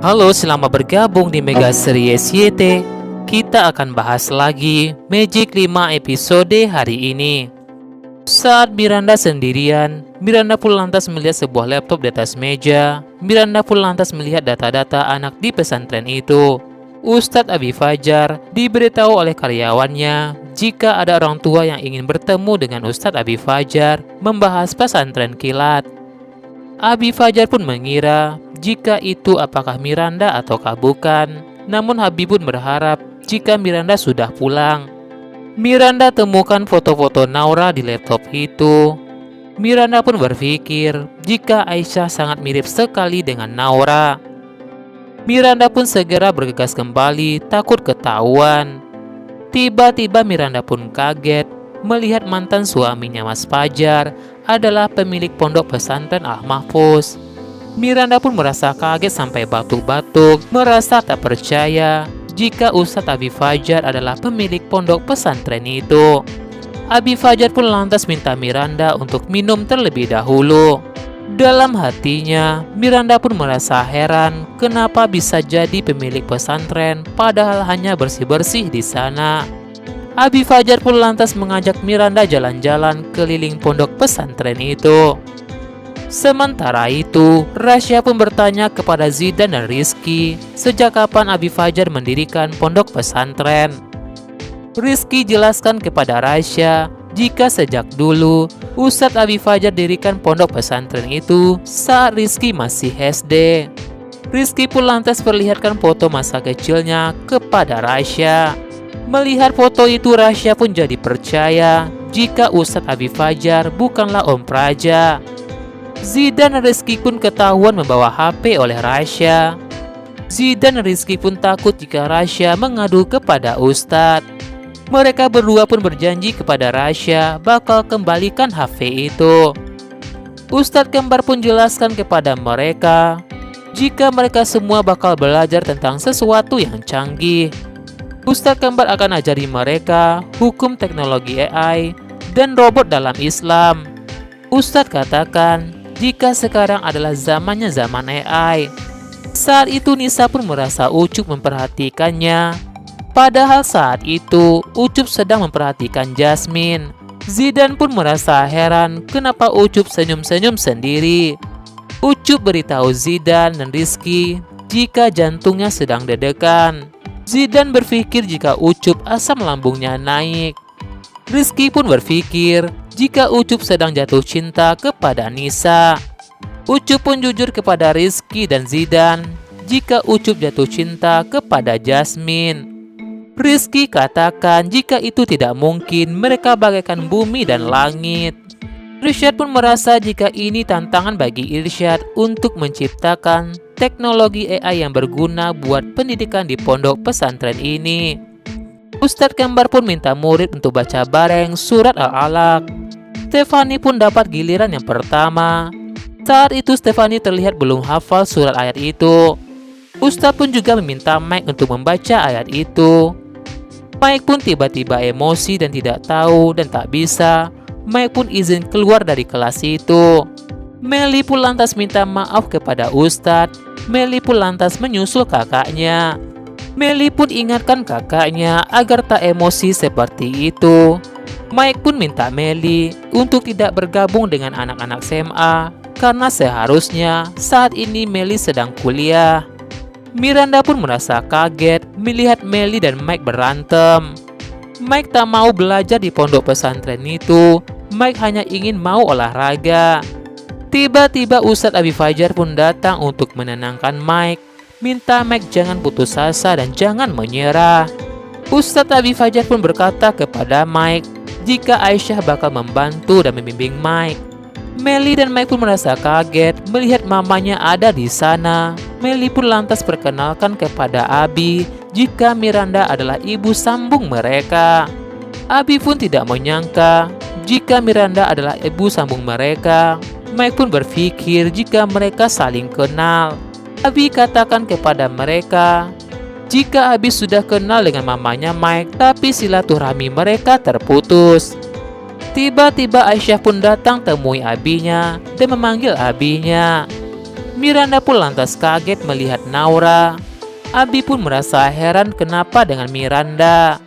Halo, selamat bergabung di Mega Series YT. Kita akan bahas lagi Magic 5 episode hari ini. Saat Miranda sendirian, Miranda pun lantas melihat sebuah laptop di atas meja. Miranda pun lantas melihat data-data anak di pesantren itu. Ustadz Abi Fajar diberitahu oleh karyawannya jika ada orang tua yang ingin bertemu dengan Ustadz Abi Fajar membahas pesantren kilat. Abi Fajar pun mengira jika itu apakah Miranda ataukah bukan. Namun Habib pun berharap jika Miranda sudah pulang. Miranda temukan foto-foto Naura di laptop itu. Miranda pun berpikir jika Aisyah sangat mirip sekali dengan Naura. Miranda pun segera bergegas kembali, takut ketahuan. Tiba-tiba Miranda pun kaget melihat mantan suaminya Mas Fajar adalah pemilik pondok pesantren Al-Mahfuz. Miranda pun merasa kaget sampai batuk-batuk, merasa tak percaya jika Ustadz Abi Fajar adalah pemilik pondok pesantren itu. Abi Fajar pun lantas minta Miranda untuk minum terlebih dahulu. Dalam hatinya, Miranda pun merasa heran kenapa bisa jadi pemilik pesantren padahal hanya bersih-bersih di sana. Abi Fajar pun lantas mengajak Miranda jalan-jalan keliling pondok pesantren itu. Sementara itu, Rasya pun bertanya kepada Zidan dan Rizky sejak kapan Abi Fajar mendirikan pondok pesantren. Rizky jelaskan kepada Rasya jika sejak dulu Ustadz Abi Fajar dirikan pondok pesantren itu saat Rizky masih SD. Rizky pun lantas perlihatkan foto masa kecilnya kepada Rasya. Melihat foto itu, Rasya pun jadi percaya jika Ustadz Abi Fajar bukanlah Om Praja. Zidan dan Rizky pun ketahuan membawa HP oleh Rasya. Zidan dan Rizky pun takut jika Rasya mengadu kepada Ustadz. Mereka berdua pun berjanji kepada Rasya bakal kembalikan HP itu. Ustadz kembar pun jelaskan kepada mereka jika mereka semua bakal belajar tentang sesuatu yang canggih. Ustadz kembar akan ajari mereka hukum teknologi AI dan robot dalam Islam. Ustadz katakan jika sekarang adalah zamannya zaman AI. Saat itu Nisa pun merasa Ucup memperhatikannya. Padahal saat itu Ucup sedang memperhatikan Jasmine. Zidan pun merasa heran kenapa Ucup senyum-senyum sendiri. Ucup beritahu Zidan dan Rizky jika jantungnya sedang deg-degan. Zidan berpikir jika Ucup asam lambungnya naik. Rizky pun berpikir jika Ucup sedang jatuh cinta kepada Nisa. Ucup pun jujur kepada Rizky dan Zidan jika Ucup jatuh cinta kepada Jasmine. Rizky katakan jika itu tidak mungkin, mereka bagaikan bumi dan langit. Irsyad pun merasa jika ini tantangan bagi Irsyad untuk menciptakan teknologi AI yang berguna buat pendidikan di pondok pesantren ini. Ustadz kembar pun minta murid untuk baca bareng surat Al-Alaq. Stefani pun dapat giliran yang pertama. Saat itu Stefani terlihat belum hafal surat ayat itu. Ustadz pun juga meminta Mike untuk membaca ayat itu. Mike pun tiba-tiba emosi dan tidak tahu dan tak bisa. Mike pun izin keluar dari kelas itu. Meli pun lantas minta maaf kepada Ustadz. Meli pun lantas menyusul kakaknya. Meli pun ingatkan kakaknya agar tak emosi seperti itu. Mike pun minta Meli untuk tidak bergabung dengan anak-anak SMA karena seharusnya saat ini Meli sedang kuliah. Miranda pun merasa kaget melihat Meli dan Mike berantem. Mike tak mau belajar di pondok pesantren itu. Mike hanya ingin mau olahraga. Tiba-tiba Ustadz Abi Fajar pun datang untuk menenangkan Mike. Minta Mike jangan putus asa dan jangan menyerah. Ustadz Abi Fajar pun berkata kepada Mike jika Aisyah bakal membantu dan membimbing Mike. Meli dan Mike pun merasa kaget melihat mamanya ada di sana. Meli pun lantas perkenalkan kepada Abi jika Miranda adalah ibu sambung mereka. Abi pun tidak menyangka jika Miranda adalah ibu sambung mereka. Mike pun berpikir jika mereka saling kenal. Abi katakan kepada mereka jika Abi sudah kenal dengan mamanya Mike, tapi silaturahmi mereka terputus. Tiba-tiba Aisyah pun datang temui abinya dan memanggil abinya. Miranda pun lantas kaget melihat Naura. Abi pun merasa heran kenapa dengan Miranda.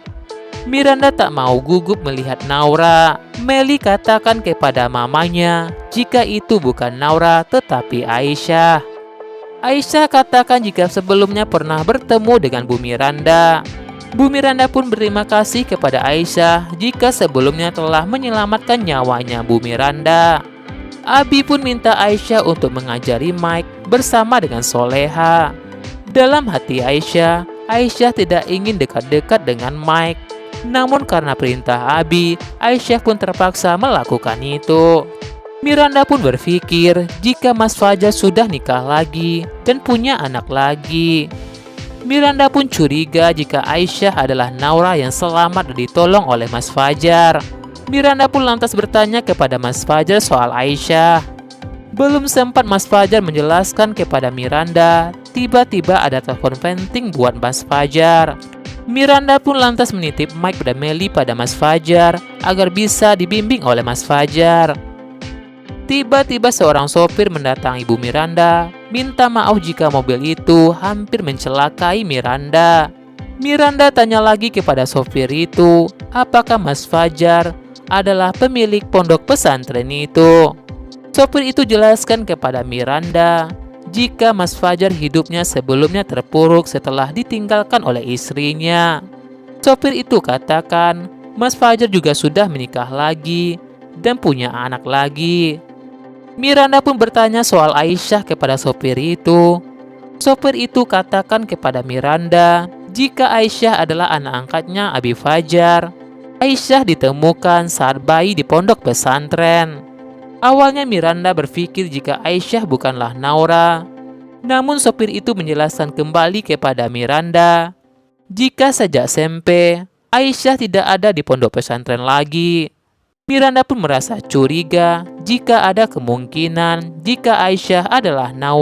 Miranda tak mau gugup melihat Naura. Melly katakan kepada mamanya jika itu bukan Naura tetapi Aisyah. Aisyah katakan jika sebelumnya pernah bertemu dengan Bu Miranda. Bu Miranda pun berterima kasih kepada Aisyah jika sebelumnya telah menyelamatkan nyawanya Bu Miranda. Abi pun minta Aisyah untuk mengajari Mike bersama dengan Soleha. Dalam hati Aisyah, Aisyah tidak ingin dekat-dekat dengan Mike. Namun karena perintah Abi, Aisyah pun terpaksa melakukan itu. Miranda pun berpikir jika Mas Fajar sudah nikah lagi dan punya anak lagi. Miranda pun curiga jika Aisyah adalah Naura yang selamat dan ditolong oleh Mas Fajar. Miranda pun lantas bertanya kepada Mas Fajar soal Aisyah. Belum sempat Mas Fajar menjelaskan kepada Miranda, tiba-tiba ada telepon penting buat Mas Fajar. Miranda pun lantas menitip Mike dan Melly pada Mas Fajar agar bisa dibimbing oleh Mas Fajar. Tiba-tiba seorang sopir mendatangi Ibu Miranda, minta maaf jika mobil itu hampir mencelakai Miranda. Miranda tanya lagi kepada sopir itu, apakah Mas Fajar adalah pemilik pondok pesantren itu. Sopir itu jelaskan kepada Miranda jika Mas Fajar hidupnya sebelumnya terpuruk setelah ditinggalkan oleh istrinya. Sopir itu katakan Mas Fajar juga sudah menikah lagi dan punya anak lagi. Miranda pun bertanya soal Aisyah kepada sopir itu. Sopir itu katakan kepada Miranda jika Aisyah adalah anak angkatnya Abi Fajar. Aisyah ditemukan saat bayi di pondok pesantren. Awalnya Miranda berpikir jika Aisyah bukanlah Naura. Namun sopir itu menjelaskan kembali kepada Miranda jika sejak SMP Aisyah tidak ada di pondok pesantren lagi. Miranda pun merasa curiga jika ada kemungkinan jika Aisyah adalah Naura.